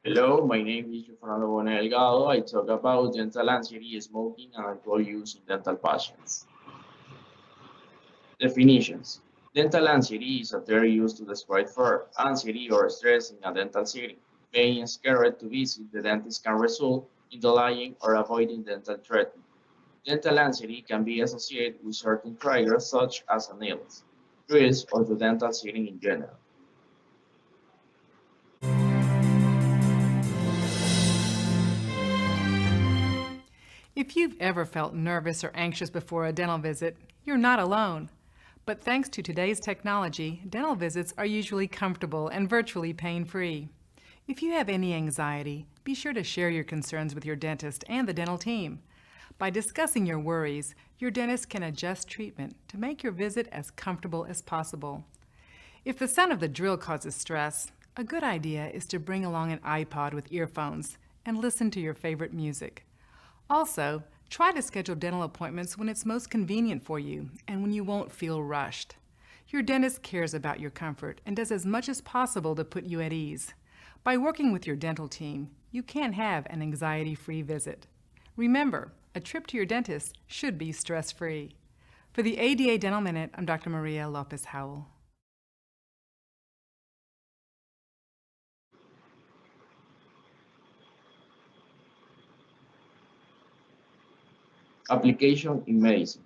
Hello, my name is Fernando Bona Delgado. I talk about dental anxiety, smoking, and alcohol use in dental patients. Definitions. Dental anxiety is a term used to describe fear, anxiety, or stress in a dental setting. Being scared to visit the dentist can result in delaying or avoiding dental treatment. Dental anxiety can be associated with certain triggers such as an illness, risk, or the dental setting in general. If you've ever felt nervous or anxious before a dental visit, you're not alone. But thanks to today's technology, dental visits are usually comfortable and virtually pain-free. If you have any anxiety, be sure to share your concerns with your dentist and the dental team. By discussing your worries, your dentist can adjust treatment to make your visit as comfortable as possible. If the sound of the drill causes stress, a good idea is to bring along an iPod with earphones and listen to your favorite music. Also, try to schedule dental appointments when it's most convenient for you and when you won't feel rushed. Your dentist cares about your comfort and does as much as possible to put you at ease. By working with your dental team, you can have an anxiety-free visit. Remember, a trip to your dentist should be stress-free. For the ADA Dental Minute, I'm Dr. Maria Lopez Howell. Application in medicine.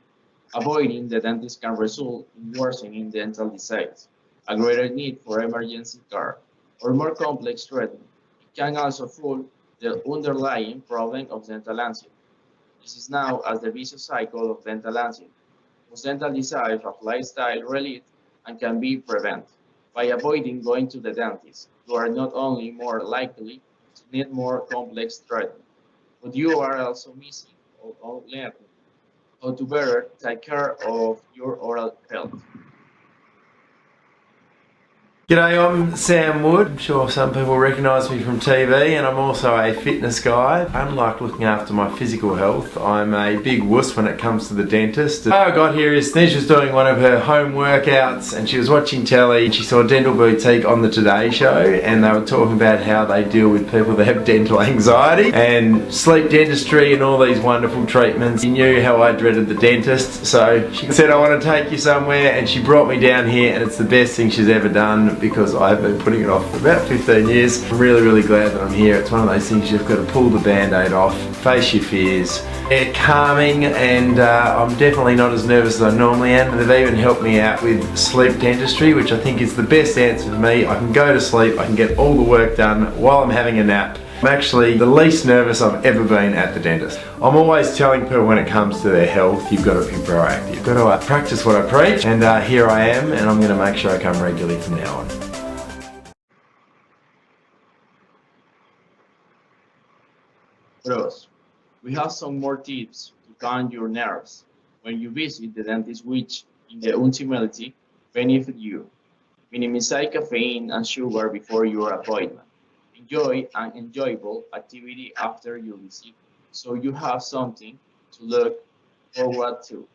Avoiding the dentist can result in worsening dental disease, a greater need for emergency care, or more complex treatment. It can also fuel the underlying problem of dental anxiety. This is now as the vicious cycle of dental anxiety, whose dental disease of lifestyle related and can be prevented. By avoiding going to the dentist, you are not only more likely to need more complex treatment, but you are also missing or learning how to better take care of your oral health. G'day, I'm Sam Wood. I'm sure some people recognise me from TV, and I'm also a fitness guy. Unlike looking after my physical health, I'm a big wuss when it comes to the dentist. How I got here is Snesh was doing one of her home workouts and she was watching telly and she saw Dental Boutique on the Today Show, and they were talking about how they deal with people that have dental anxiety and sleep dentistry and all these wonderful treatments. She knew how I dreaded the dentist, so she said, I want to take you somewhere, and she brought me down here, and it's the best thing she's ever done, because I've been putting it off for about 15 years. I'm really, really glad that I'm here. It's one of those things you've got to pull the band-aid off, face your fears. They're calming, and I'm definitely not as nervous as I normally am. They've even helped me out with sleep dentistry, which I think is the best answer for me. I can go to sleep, I can get all the work done while I'm having a nap. I'm actually the least nervous I've ever been at the dentist. I'm always telling people when it comes to their health, you've got to be proactive. You've got to practice what I preach, and here I am, and I'm going to make sure I come regularly from now on. Pros. We have some more tips to calm your nerves when you visit the dentist, which in the ultimately benefit you. Minimize caffeine and sugar before your appointment. Enjoy an enjoyable activity after your visit so you have something to look forward to.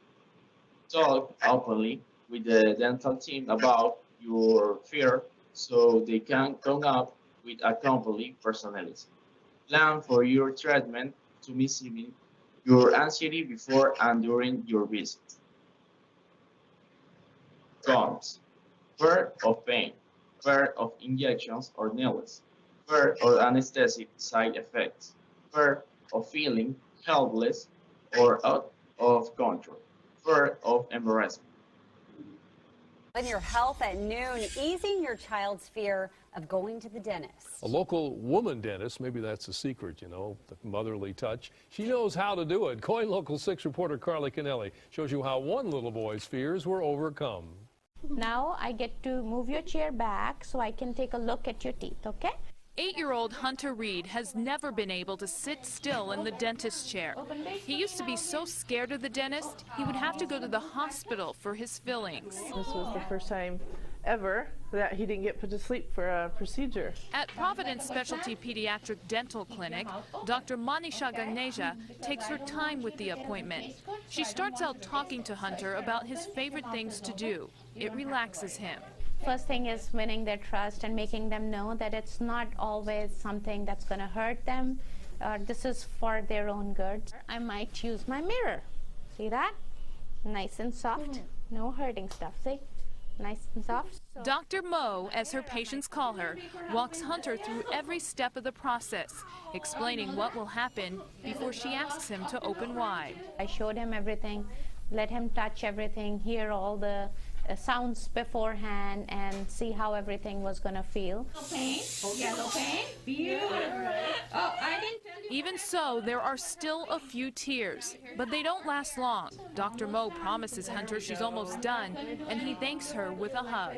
Talk openly with the dental team about your fear so they can come up with a complete personality. Plan for your treatment to mitigate your anxiety before and during your visit. Cons. Fear of pain, fear of injections or needles, fear of anesthetic side effects, fear of feeling helpless or out of control, fear of embarrassment. In your health at noon, easing your child's fear of going to the dentist. A local woman dentist, maybe that's the secret, you know, the motherly touch. She knows how to do it. KOIN Local 6 reporter Carly Kennelly shows you how one little boy's fears were overcome. Now I get to move your chair back so I can take a look at your teeth, okay? 8-year-old Hunter Reed has never been able to sit still in the dentist's chair. He used to be so scared of the dentist, he would have to go to the hospital for his fillings. This was the first time ever that he didn't get put to sleep for a procedure. At Providence Specialty Pediatric Dental Clinic, Dr. Manisha Gagneja takes her time with the appointment. She starts out talking to Hunter about his favorite things to do. It relaxes him. First thing is winning their trust and making them know that it's not always something that's going to hurt them. This is for their own good. I might use my mirror. See that? Nice and soft. No hurting stuff. See? Nice and soft. Dr. Mo, as her patients call her, walks Hunter through every step of the process, explaining what will happen before she asks him to open wide. I showed him everything, let him touch everything, hear all the sounds beforehand, and see how everything was going to feel. Pain, yellow pain, beautiful. Oh, I didn't tell you. Even so, there are still a few tears, but they don't last long. Dr. Mo promises Hunter she's almost done, and he thanks her with a hug.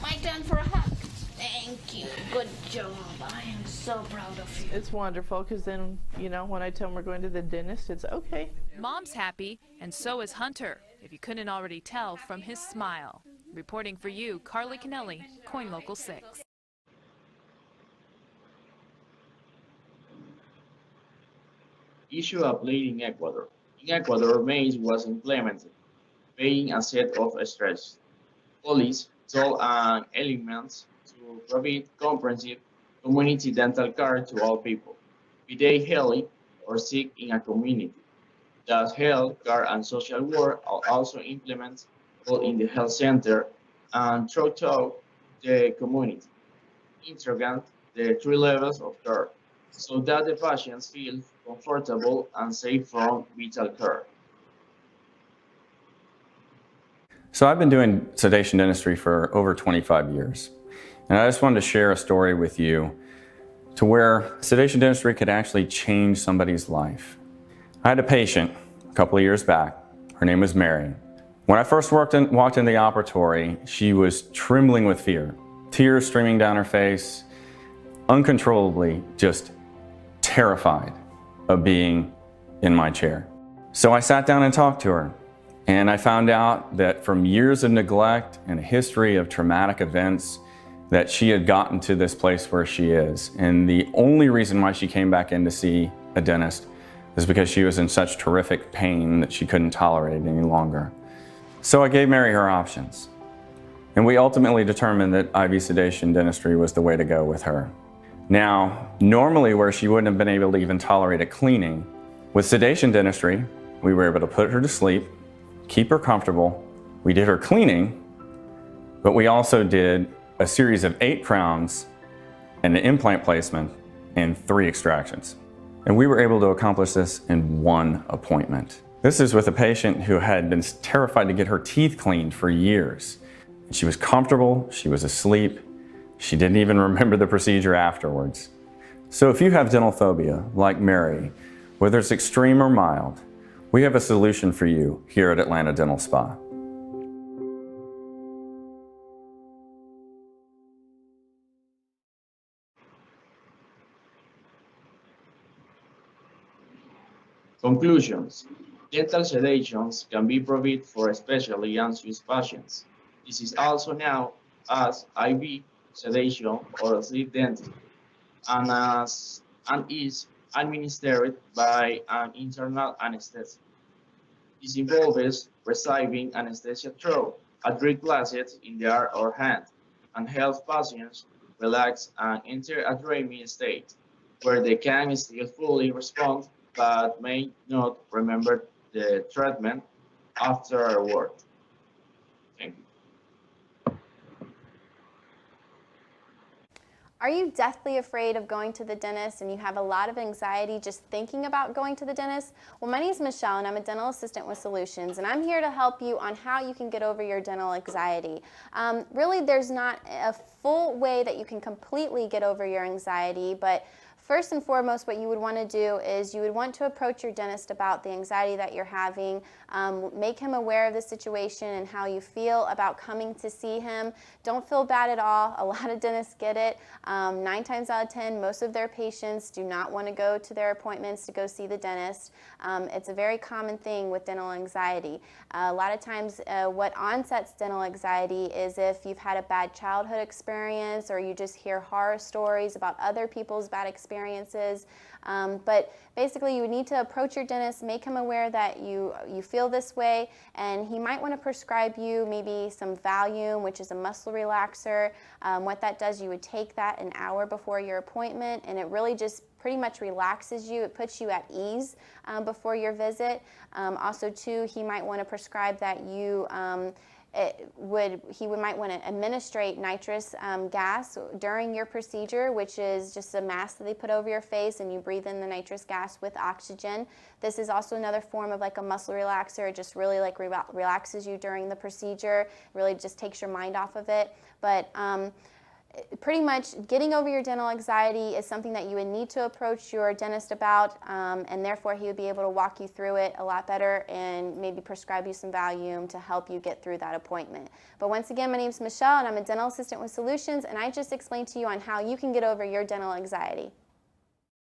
My turn for a hug. Thank you. Good job. I am so proud of you. It's wonderful because then, you know, when I tell them we're going to the dentist, it's okay. Mom's happy, and so is Hunter, if you couldn't already tell from his smile. Reporting for you, Carly Kennelly, KOIN Local 6. Issue applied in Ecuador. In Ecuador, Maze was implemented, paying a set of stress. Police told an elements to provide comprehensive community dental care to all people, be they healthy or sick in a community. Thus, health care and social work are also implemented both in the health center and throughout the community, integrate the 3 levels of care, so that the patients feel comfortable and safe from vital care. So I've been doing sedation dentistry for over 25 years. And I just wanted to share a story with you to where sedation dentistry could actually change somebody's life. I had a patient a couple of years back. Her name was Mary. When I first walked in the operatory, she was trembling with fear, tears streaming down her face, uncontrollably just terrified of being in my chair. So I sat down and talked to her. And I found out that from years of neglect and a history of traumatic events, that she had gotten to this place where she is. And the only reason why she came back in to see a dentist is because she was in such terrific pain that she couldn't tolerate it any longer. So I gave Mary her options. And we ultimately determined that IV sedation dentistry was the way to go with her. Now, normally where she wouldn't have been able to even tolerate a cleaning, with sedation dentistry, we were able to put her to sleep, keep her comfortable. We did her cleaning, but we also did a series of 8 crowns and an implant placement and 3 extractions. And we were able to accomplish this in 1 appointment. This is with a patient who had been terrified to get her teeth cleaned for years. She was comfortable, she was asleep, she didn't even remember the procedure afterwards. So if you have dental phobia, like Mary, whether it's extreme or mild, we have a solution for you here at Atlanta Dental Spa. Conclusions. Dental sedations can be provided for especially anxious patients. This is also known as IV sedation or sleep dentistry, and is administered by an internal anesthetic. This involves receiving anesthesia through a drip placed in the arm or hand and helps patients relax and enter a dreamy state where they can still fully respond but may not remember the treatment afterward. Thank you. Are you deathly afraid of going to the dentist and you have a lot of anxiety just thinking about going to the dentist? Well, my name is Michelle and I'm a dental assistant with Solutions, and I'm here to help you on how you can get over your dental anxiety. Really, there's not a full way that you can completely get over your anxiety, but first and foremost, what you would want to do is you would want to approach your dentist about the anxiety that you're having, make him aware of the situation and how you feel about coming to see him. Don't feel bad at all. A lot of dentists get it. 9 times out of 10, most of their patients do not want to go to their appointments to go see the dentist. It's a very common thing with dental anxiety. A lot of times what onsets dental anxiety is if you've had a bad childhood experience or you just hear horror stories about other people's bad experiences experiences. But basically, you would need to approach your dentist, make him aware that you feel this way, and he might want to prescribe you maybe some Valium, which is a muscle relaxer. What that does, you would take that an hour before your appointment, and it really just pretty much relaxes you. It puts you at ease before your visit. Also, too, he might want to prescribe that you might want to administrate nitrous gas during your procedure, which is just a mask that they put over your face and you breathe in the nitrous gas with oxygen. This is also another form of like a muscle relaxer. It just really like relaxes you during the procedure, really just takes your mind off of it. But pretty much getting over your dental anxiety is something that you would need to approach your dentist about, and therefore he would be able to walk you through it a lot better and maybe prescribe you some Valium to help you get through that appointment. But once again, my name is Michelle and I'm a dental assistant with Solutions, and I just explained to you on how you can get over your dental anxiety.